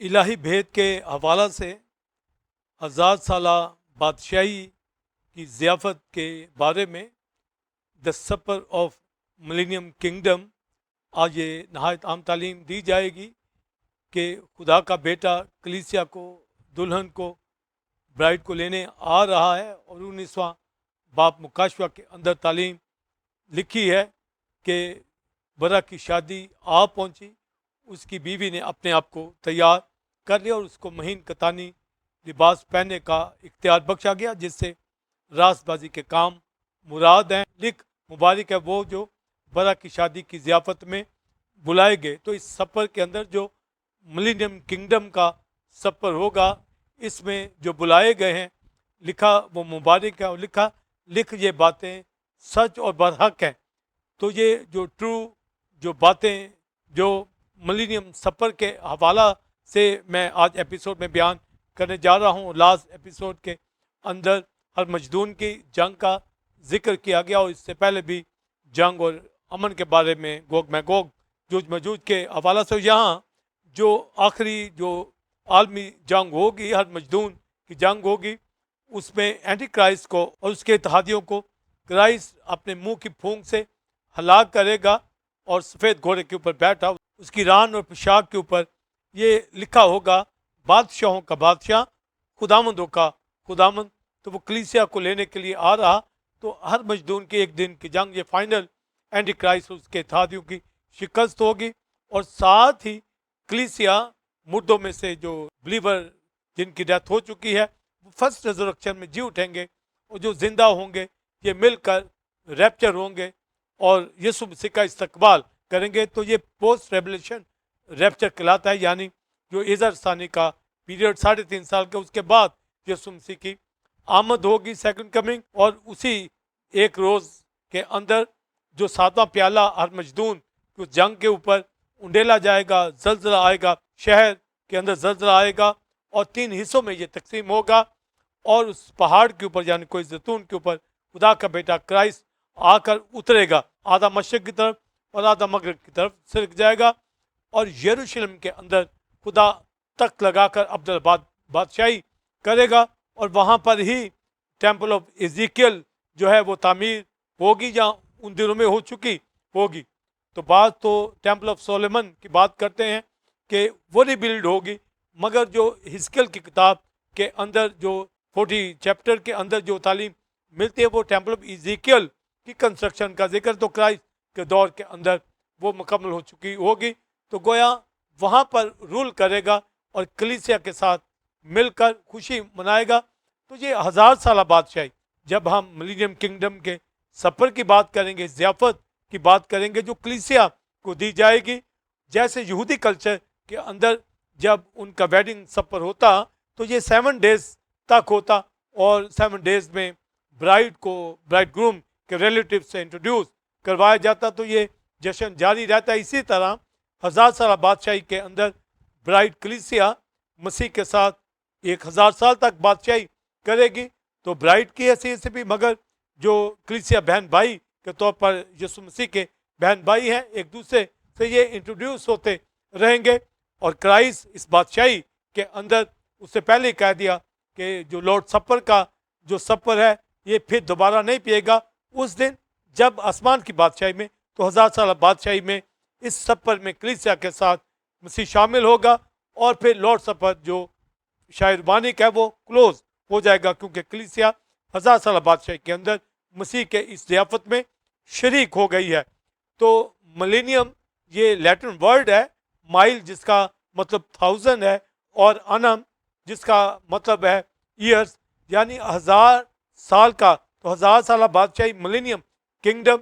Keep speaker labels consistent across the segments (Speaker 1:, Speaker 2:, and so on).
Speaker 1: इलाही भेद के हवाला से हज़ार साला बादशाही की ज़ियाफ़त के बारे में the supper of millennium kingdom आज ये नहायत आम तालीम दी जाएगी कि खुदा का बेटा कलीसिया को, दुल्हन को, ब्राइड को लेने आ रहा है। और 19वां बाप मुकाशवा के अंदर तालीम लिखी है कि बरा की शादी आ पहुंची, उसकी बीवी ने अपने आप को तैयार कर लिया और उसको महीन कतानी लिबास पहनने का इख्तियार बख्शा गया, जिससे रासबाजी के काम मुराद हैं। लिख मुबारक है वो जो बरा की शादी की ज़ियाफ़त में बुलाए गए। तो इस सफ़र के अंदर जो मिलेनियम किंगडम का सफ़र होगा, इसमें जो बुलाए गए हैं, लिखा वो मुबारक है और लिखा लिख ये बातें सच और बरहक हैं। तो ये जो ट्रू जो बातें जो मिलेनियम सफ़र के हवाला से मैं आज एपिसोड में बयान करने जा रहा हूँ। लास्ट एपिसोड के अंदर हर मजदून की जंग का जिक्र किया गया और इससे पहले भी जंग और अमन के बारे में, गोग मैगोग, जूझ मजूज के हवाला से। यहाँ जो आखिरी जो आलमी जंग होगी, हर मजदून की जंग होगी, उसमें एंटी क्राइस्ट को और उसके इत्तेहादियों को क्राइस्ट अपने मुंह की फूंक से हलाक करेगा और सफ़ेद घोड़े के ऊपर बैठा उसकी रान और पोशाक के ऊपर ये लिखा होगा, बादशाहों का बादशाह, खुदामंदों का खुदामंद। तो वो कलीसिया को लेने के लिए आ रहा। तो हर मजदून की एक दिन की जंग, ये फाइनल एंटी क्राइस्ट उसके इत्तेहादियों की शिकस्त होगी। और साथ ही कलीसिया मुर्दों में से जो बिलीवर जिनकी डेथ हो चुकी है, वो फर्स्ट रिजरेक्शन में जी उठेंगे और जो जिंदा होंगे ये मिलकर रैप्चर होंगे और यीशु मसीह का इस्तकबाल करेंगे। तो ये पोस्ट रेवलेशन रैप्चर कहलाता है, यानी जो इज़र सानी का पीरियड 3.5 साल के, उसके बाद यीशु मसीह की आमद होगी, सेकंड कमिंग। और उसी एक रोज़ के अंदर जो 7वां प्याला हर मजदून उस जंग के ऊपर उंडेला जाएगा, जलजला आएगा, शहर के अंदर जलजला आएगा और 3 हिस्सों में ये तकसीम होगा। और उस पहाड़ के ऊपर यानी कोई जैतून के ऊपर खुदा का बेटा क्राइस्ट आकर उतरेगा, आधा मशरक की तरफ और आधा मगरब की तरफ सिरक जाएगा और यरूशलेम के अंदर खुदा तख्त लगाकर अब्दुल बादशाही करेगा। और वहाँ पर ही टेम्पल ऑफ इज़ीकियल जो है वो तामीर होगी, जहाँ उन दिनों में हो चुकी होगी। तो बात तो टेम्पल ऑफ सोलेमन की बात करते हैं कि वो रिबिल्ड होगी, मगर जो हिजकियल की किताब के अंदर जो 40 चैप्टर के अंदर जो तालीम मिलती है, वो टेम्पल ऑफ इज़ीकियल की कंस्ट्रक्शन का जिक्र तो क्राइस्ट के दौर के अंदर वो मुकम्मल हो चुकी होगी। तो गोया वहाँ पर रूल करेगा और कलीसिया के साथ मिलकर खुशी मनाएगा। तो ये 1000 साल बादशाही, जब हम मिलेनियम किंगडम के सफ़र की बात करेंगे, ज़ियाफ़त की बात करेंगे जो कलीसिया को दी जाएगी, जैसे यहूदी कल्चर के अंदर जब उनका वेडिंग सफ़र होता तो ये 7 डेज तक होता और 7 डेज में ब्राइड को ब्राइड ग्रूम के रिलेटिव से इंट्रोड्यूस करवाया जाता। तो ये जश्न जारी रहता है। इसी तरह 1000 साल बादशाही के अंदर ब्राइड कलीसिया मसीह के साथ 1000 साल तक बादशाही करेगी। तो ब्राइड की हैसियत से भी, मगर जो कलीसिया बहन भाई के तौर पर यीशु मसीह के बहन भाई हैं, एक दूसरे से ये इंट्रोड्यूस होते रहेंगे। और क्राइस्ट इस बादशाही के अंदर उससे पहले कह दिया कि जो लॉर्ड सफ़र का जो सफ़र है ये फिर दोबारा नहीं पिएगा उस दिन जब आसमान की बादशाही में, तो 1000 साल बादशाही में इस सफ़र में कलीसिया के साथ मसीह शामिल होगा और फिर लॉर्ड सफ़र जो शायरबानी का है वो क्लोज हो जाएगा, क्योंकि कलीसिया 1000 साल बादशाही के अंदर मसीह के इस ज़ियाफ़त में शरीक हो गई है। तो मिलेनियम ये लैटिन वर्ड है, माइल जिसका मतलब 1000 है और अनम जिसका मतलब है ईयर्स, यानी 1000 साल का। तो 1000 साल बादशाही मिलेनियम किंगडम,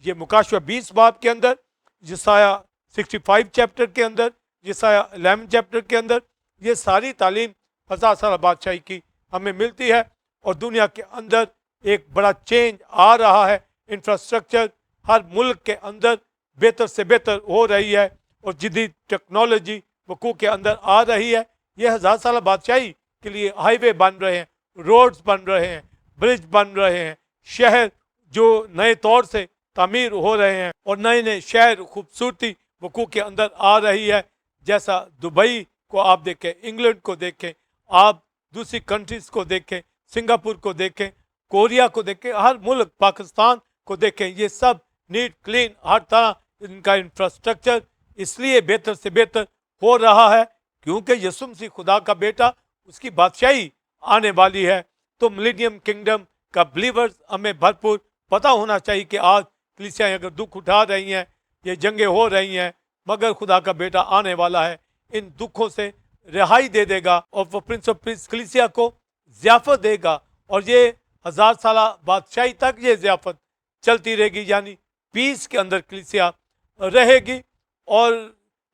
Speaker 1: ये मुकाशवा 20 बाब के अंदर, यसाया 65 चैप्टर के अंदर, यसाया 11 चैप्टर के अंदर ये सारी तालीम 1000 साल बादशाही की हमें मिलती है। और दुनिया के अंदर एक बड़ा चेंज आ रहा है, इंफ्रास्ट्रक्चर हर मुल्क के अंदर बेहतर से बेहतर हो रही है और जदीद टेक्नोलॉजी वकू के अंदर आ रही है। ये 1000 साल बादशाही के लिए हाईवे बन रहे हैं, रोड्स बन रहे हैं, ब्रिज बन रहे हैं, शहर जो नए तौर से तामीर हो रहे हैं और नए नए शहर खूबसूरती वकू के अंदर आ रही है। जैसा दुबई को आप देखें, इंग्लैंड को देखें, आप दूसरी कंट्रीज को देखें, सिंगापुर को देखें, कोरिया को देखें, हर मुल्क, पाकिस्तान को देखें, ये सब नीट क्लीन, हर तरह इनका इंफ्रास्ट्रक्चर इसलिए बेहतर से बेहतर हो रहा है क्योंकि यीशु मसीह खुदा का बेटा, उसकी बादशाही आने वाली है। तो मिलेनियम किंगडम का बिलीवर्स हमें भरपूर पता होना चाहिए कि आज कलीसियाएं अगर दुख उठा रही हैं, ये जंगें हो रही हैं, मगर खुदा का बेटा आने वाला है, इन दुखों से रिहाई दे देगा और वो प्रिंस ऑफ पीस कलीसिया को ज़ियाफत देगा और ये 1000 साल बादशाही तक ये ज़ियाफत चलती रहेगी, यानी पीस के अंदर कलीसिया रहेगी। और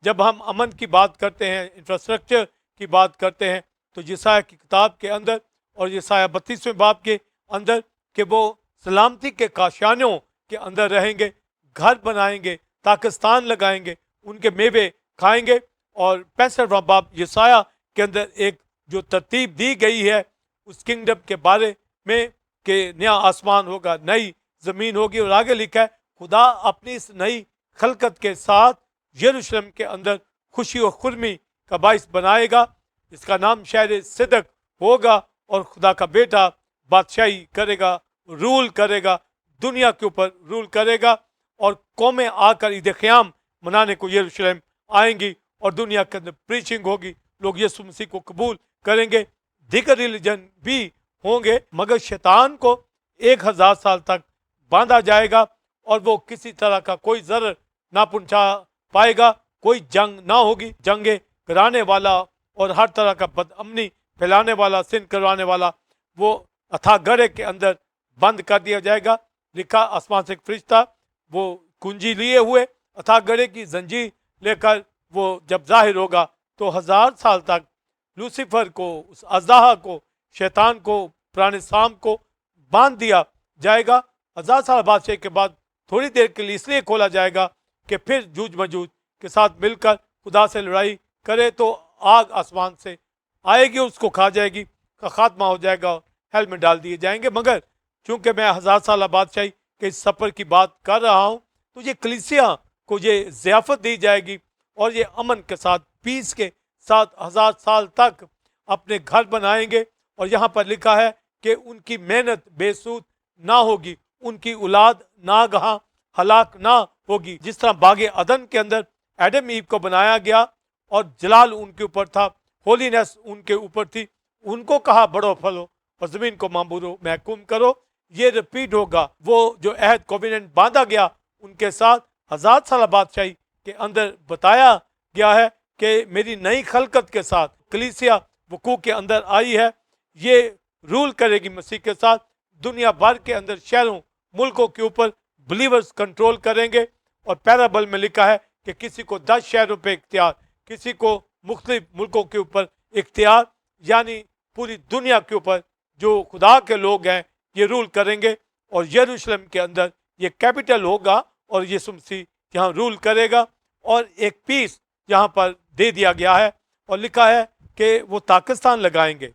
Speaker 1: जब हम अमन की बात करते हैं, इंफ्रास्ट्रक्चर की बात करते हैं, तो यशायाह की किताब के अंदर और यशायाह 32वें बाब के अंदर कि वो सलामती के काशानों के अंदर रहेंगे, घर बनाएंगे, ताकिस्तान लगाएंगे, उनके मेवे खाएंगे। और 65वां बाब यशायाह के अंदर एक जो तरतीब दी गई है उस किंगडम के बारे में कि नया आसमान होगा, नई जमीन होगी, और आगे लिखा है खुदा अपनी इस नई खलकत के साथ यरूशलेम के अंदर खुशी और खुरमी का बाइस बनाएगा, इसका नाम शहर सिदक होगा और खुदा का बेटा बादशाही करेगा, रूल करेगा, दुनिया के ऊपर रूल करेगा। और कौमें आकर ईद क़याम मनाने को यरूशलेम आएंगी और दुनिया के अंदर प्रीचिंग होगी, लोग यीशु मसीह को कबूल करेंगे, दीगर रिलीजन भी होंगे, मगर शैतान को 1000 साल तक बांधा जाएगा और वो किसी तरह का कोई जर ना पहुंचा पाएगा, कोई जंग ना होगी। जंगे कराने वाला और हर तरह का बदअमनी फैलाने वाला, सिन करवाने वाला, वो अथाह गढ़े के अंदर बंद कर दिया जाएगा। लिखा आसमान से एक फरिश्ता वो कुंजी लिए हुए अथाह गढ़े की जंजीर लेकर वो जब जाहिर होगा तो 1000 साल तक लूसीफर को, उस अज़दाहा को, शैतान को, पुराने शाम को बांध दिया जाएगा। 1000 साल बादशाही के बाद थोड़ी देर के लिए इसलिए खोला जाएगा कि फिर जूझ मजूज के साथ मिलकर खुदा से लड़ाई करे तो आग आसमान से आएगी, उसको खा जाएगी, का खात्मा हो जाएगा, हेल में डाल दिए जाएंगे। मगर चूंकि मैं 1000 साल बादशाही के इस सफ़र की बात कर रहा हूँ तो ये कलीसिया को ये ज़ियाफत दी जाएगी और ये अमन के साथ, पीस के साथ 1000 साल तक अपने घर बनाएंगे। और यहाँ पर लिखा है कि उनकी मेहनत बेसूद ना होगी, उनकी औलाद नागहां हलाक ना होगी। जिस तरह बागे अदन के अंदर एडम ईव को बनाया गया और जलाल उनके ऊपर था, होलीनेस उनके ऊपर थी, उनको कहा बड़ो फलो और जमीन को मामूरो महकूम करो, ये रिपीट होगा। वो जो अहद कोवेनेंट बांधा गया उनके साथ 1000 साल बादशाही के अंदर बताया गया है कि मेरी नई खलकत के साथ कलीसिया वकू के अंदर आई है, ये रूल करेगी मसीह के साथ, दुनिया भर के अंदर शहरों मुल्कों के ऊपर बिलीवर्स कंट्रोल करेंगे। और पैराबल में लिखा है कि किसी को 10 शहरों पे इख्तियार, किसी को मुख्तलिफ मुल्कों के ऊपर इख्तियार, यानी पूरी दुनिया के ऊपर जो खुदा के लोग हैं ये रूल करेंगे। और यरूशलेम के अंदर ये कैपिटल होगा और यीशु मसीह यहाँ रूल करेगा। और एक पीस यहाँ पर दे दिया गया है और लिखा है कि वो ताकिस्तान लगाएंगे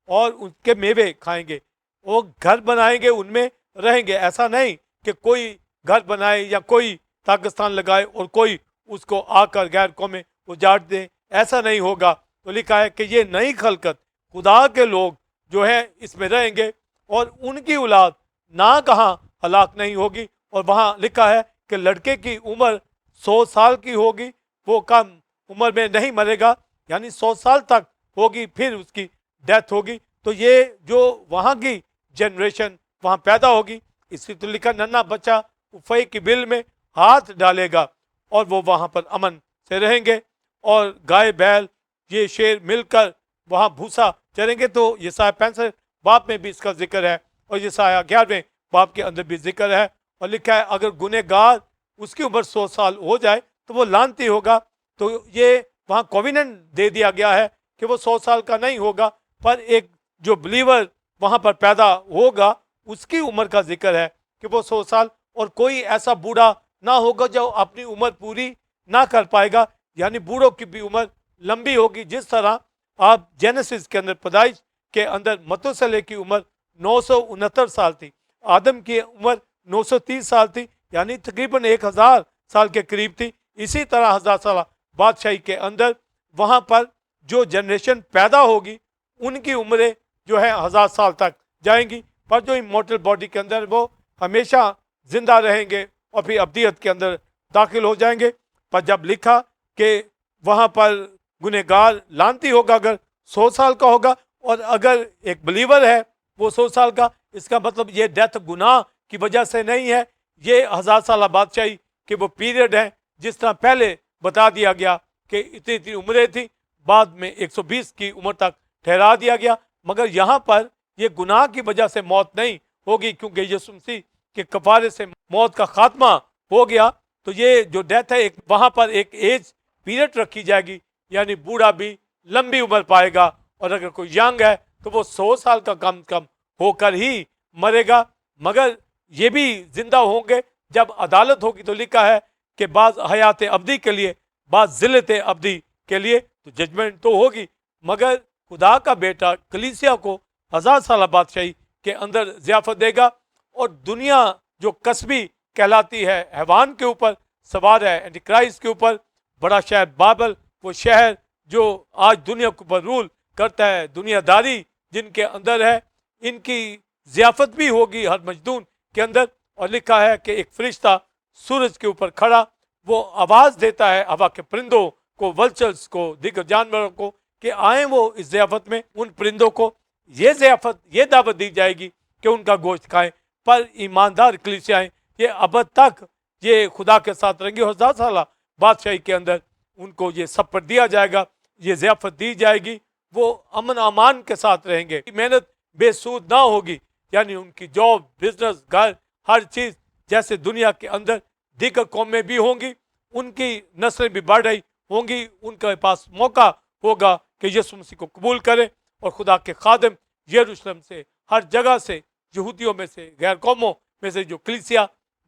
Speaker 1: और उनके मेवे खाएंगे, वो घर बनाएंगे, उनमें रहेंगे। ऐसा नहीं कि कोई घर बनाए या कोई पाकिस्तान लगाए और कोई उसको आकर गैर कौमें उजाड़ दे, ऐसा नहीं होगा। तो लिखा है कि ये नई खलकत खुदा के लोग जो है इसमें रहेंगे और उनकी औलाद ना कहाँ हलाक नहीं होगी। और वहाँ लिखा है कि लड़के की उम्र 100 साल की होगी, वो कम उम्र में नहीं मरेगा, यानी 100 साल तक होगी, फिर उसकी डेथ होगी। तो ये जो वहाँ की जनरेशन वहाँ पैदा होगी, इसलिए तो लिखा नन्हा बच्चा उफई की बिल में हाथ डालेगा और वो वहाँ पर अमन से रहेंगे। और गाय बैल ये शेर मिलकर वहाँ भूसा चरेंगे। तो यशायाह 65 बाब में भी इसका जिक्र है और यशायाह 11वें बाब के अंदर भी जिक्र है। और लिखा है अगर गुनहगार उसकी उम्र 100 साल हो जाए तो वो लानती होगा। तो ये वहाँ कोवेनेंट दे दिया गया है कि वो 100 साल का नहीं होगा, पर एक जो बिलीवर वहाँ पर पैदा होगा उसकी उम्र का जिक्र है कि वो 100 साल, और कोई ऐसा बूढ़ा ना होगा जो अपनी उम्र पूरी ना कर पाएगा, यानी बूढ़ों की भी उम्र लंबी होगी। जिस तरह आप जेनेसिस के अंदर, पैदाइश के अंदर मतुसले की उम्र 969 साल थी, आदम की उम्र 930 साल थी, यानी तकरीबन 1000 साल के करीब थी। इसी तरह 1000 साल बादशाही के अंदर वहाँ पर जो जनरेशन पैदा होगी उनकी उम्रें जो है 1000 साल तक जाएंगी, पर जो इमोर्टल बॉडी के अंदर वो हमेशा जिंदा रहेंगे और फिर अब्दियत के अंदर दाखिल हो जाएंगे। पर जब लिखा कि वहाँ पर गुनहगार लानती होगा अगर 100 साल का होगा, और अगर एक बिलीवर है वो 100 साल का, इसका मतलब ये डेथ गुनाह की वजह से नहीं है, ये 1000 साल बादशाही के वो पीरियड है। जिस तरह पहले बता दिया गया कि इतनी इतनी उम्रें थी, बाद में 120 की उम्र तक ठहरा दिया गया, मगर यहाँ पर ये गुनाह की वजह से मौत नहीं होगी, क्योंकि यीशु मसीह के कफारे से मौत का खात्मा हो गया। तो ये जो डेथ है एक वहाँ पर एक एज पीरियड रखी जाएगी, यानी बूढ़ा भी लंबी उम्र पाएगा, और अगर कोई यंग है तो वो 100 साल का कम कम होकर ही मरेगा। मगर ये भी जिंदा होंगे जब अदालत होगी। तो लिखा है कि बाज हयात अब्दी के लिए, बाज जिल्लत अब्दी के लिए, तो जजमेंट तो होगी। मगर खुदा का बेटा कलीसिया को 1000 साल बादशाही के अंदर ज़ियाफत देगा, और दुनिया जो कस्बी कहलाती है हैवान के ऊपर सवार है, एंटीक्राइस्ट के ऊपर, बड़ा शहर बाबल, वो शहर जो आज दुनिया के ऊपर रूल करता है, दुनियादारी जिनके अंदर है, इनकी ज़ियाफत भी होगी हर मजदून के अंदर। और लिखा है कि एक फरिश्ता सूरज के ऊपर खड़ा वो आवाज़ देता है हवा के परिंदों को, वल्चर्स को, दीगर जानवरों को कि आए वो इस ज़ियाफत में। उन परिंदों को ये ज़ियाफत, ये दावत दी जाएगी कि उनका गोश्त खाएं, पर ईमानदार कलीसियाएं ये अब तक ये खुदा के साथ रहेंगे। 1000 साल बादशाही के अंदर उनको ये सफर दिया जाएगा, ये ज़ियाफत दी जाएगी, वो अमन अमान के साथ रहेंगे, मेहनत बेसूद ना होगी, यानी उनकी जॉब, बिजनेस, घर, हर चीज़ जैसे दुनिया के अंदर दीगर कौमें भी होंगी, उनकी नस्लें भी बढ़ रही होंगी, उनके पास मौका होगा कि यीशु मसीह को कबूल करें। और खुदा के खादिम यरूशलेम से, हर जगह से, यहूदियों में से, गैर कौमों में से जो कलीसिया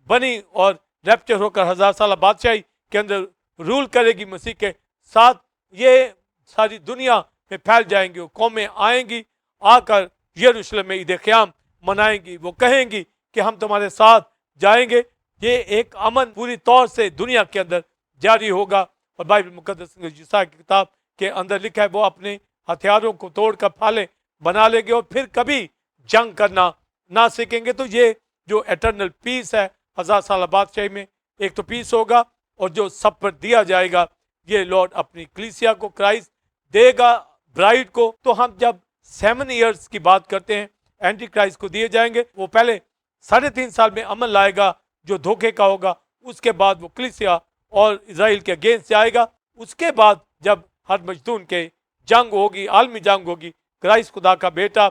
Speaker 1: बनी और रैप्चर होकर 1000 साल बादशाही के अंदर रूल करेगी मसीह के साथ, ये सारी दुनिया में फैल जाएंगी। वो कौमें आएंगी, आकर यरूशलेम में ईद क़याम मनाएंगी, वो कहेंगी कि हम तुम्हारे साथ जाएंगे। ये एक अमन पूरी तौर से दुनिया के अंदर जारी होगा। और बाइबल मुकद्दस यशायाह की किताब के अंदर लिखा है वो अपने हथियारों को तोड़कर फाले बना लेंगे और फिर कभी जंग करना ना सीखेंगे। तो ये जो एटर्नल पीस है 1000 साल बादशाही में, एक तो पीस होगा, और जो सब पर दिया जाएगा ये लॉर्ड अपनी कलीसिया को, क्राइस्ट देगा ब्राइड को। तो हम जब 7 ईयर्स की बात करते हैं एंटी क्राइस्ट को दिए जाएंगे, वो पहले 3.5 साल में अमल लाएगा जो धोखे का होगा, उसके बाद वो कलीसिया और इजराइल के अगेंस्ट जाएगा। उसके बाद जब हर मजदून के जंग होगी, आलमी जंग होगी, क्राइस्ट खुदा का बेटा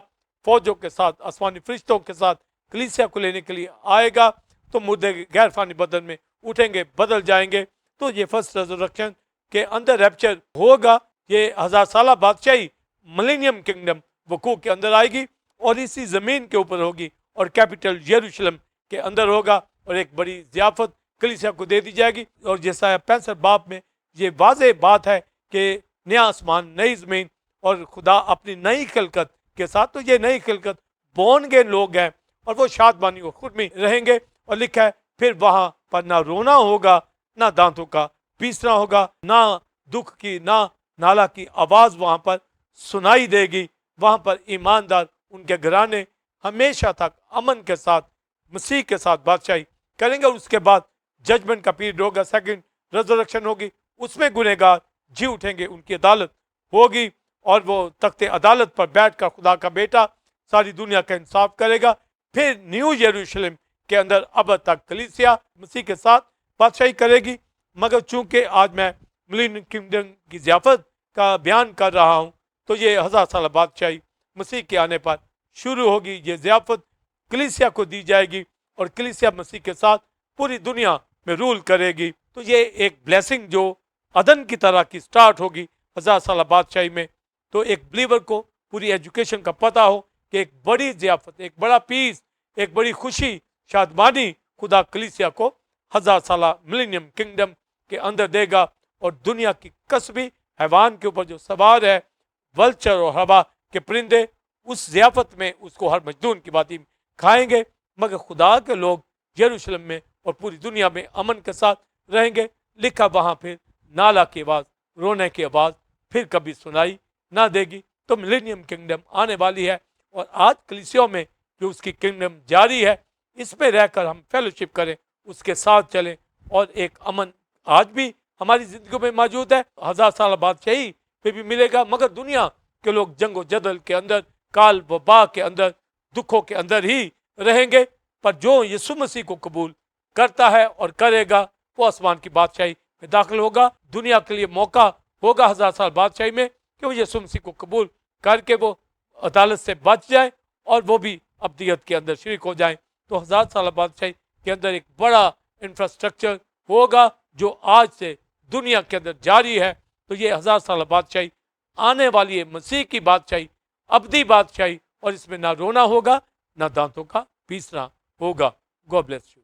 Speaker 1: फौजों के साथ, आसमानी फरिश्तों के साथ कलीसिया को लेने के लिए आएगा। तो मुर्दे गैर फानी बदन में उठेंगे, बदल जाएंगे। तो ये फर्स्ट रेजरेक्शन के अंदर रैप्चर होगा। ये 1000 साल बादशाही मिलेनियम किंगडम वकूअ के अंदर आएगी और इसी ज़मीन के ऊपर होगी और कैपिटल यरूशलेम के अंदर होगा, और एक बड़ी ज़ियाफत कलीसिया को दे दी जाएगी। और जैसा 65 बाब में ये वाज़ेह बात है कि नया आसमान, नई ज़मीन और खुदा अपनी नई खिलकत के साथ, तो ये नई खिलकत बोर्न अगेन लोग हैं और वो शादमानी और खुद में रहेंगे। और लिखा है फिर वहाँ पर ना रोना होगा, ना दांतों का पीसना होगा, ना दुख की, ना नाला की आवाज़ वहाँ पर सुनाई देगी। वहाँ पर ईमानदार उनके घराने हमेशा तक अमन के साथ मसीह के साथ बादशाही करेंगे। और उसके बाद जजमेंट का पीरियड होगा, सेकंड रेजरेक्शन होगी, उसमें गुनहगार जी उठेंगे, उनकी अदालत होगी और वो तख्ते अदालत पर बैठकर खुदा का बेटा सारी दुनिया का इंसाफ करेगा। फिर न्यू यरूशलेम के अंदर अब तक कलीसिया मसीह के साथ बादशाही करेगी। मगर चूंकि आज मैं मिलेनियम किंगडम की ज़ियाफत का बयान कर रहा हूँ, तो ये 1000 साल बादशाही मसीह के आने पर शुरू होगी। ये ज़ियाफत कलीसिया को दी जाएगी और कलीसिया मसीह के साथ पूरी दुनिया में रूल करेगी। तो ये एक ब्लेसिंग जो अदन की तरह की स्टार्ट होगी 1000 साल बादशाही में। तो एक बिलीवर को पूरी एजुकेशन का पता हो कि एक बड़ी ज़ियाफत, एक बड़ा पीस, एक बड़ी खुशी, शादमानी खुदा कलीसिया को 1000 साल मिलेनियम किंगडम के अंदर देगा। और दुनिया की कस्बी हैवान के ऊपर जो सवार है, वल्चर और हवा के परिंदे, उस ज़ियाफत में उसको हर मजदून की बाती खाएंगे। मगर खुदा के लोग यरूशलेम में और पूरी दुनिया में अमन के साथ रहेंगे। लिखा वहाँ फिर नाला की आवाज़, रोने की आवाज़, फिर कभी सुनाई ना देगी। तो मिलेनियम किंगडम आने वाली है और आज कलीसियाओं में जो उसकी किंगडम जारी है, इसमें रहकर हम फेलोशिप करें, उसके साथ चलें और एक अमन आज भी हमारी जिंदगी में मौजूद है। 1000 साल बादशाही पे भी मिलेगा, मगर दुनिया के लोग जंगो जदल के अंदर, काल वबा के अंदर, दुखों के अंदर ही रहेंगे। पर जो यीशु मसीह को कबूल करता है और करेगा, वो आसमान की बादशाही में दाखिल होगा। दुनिया के लिए मौका होगा 1000 साल बादशाही में कि वो यीशु मसीह को कबूल करके वो अदालत से बच जाए और वो भी अब्दियत के अंदर शरीक हो जाए। तो 1000 साल बादशाही के अंदर एक बड़ा इंफ्रास्ट्रक्चर होगा जो आज से दुनिया के अंदर जारी है। तो ये 1000 साल बादशाही आने वाली है, मसीह की बादशाही, अब्दी बादशाही, और इसमें ना रोना होगा ना दांतों का पीसना होगा। God bless you.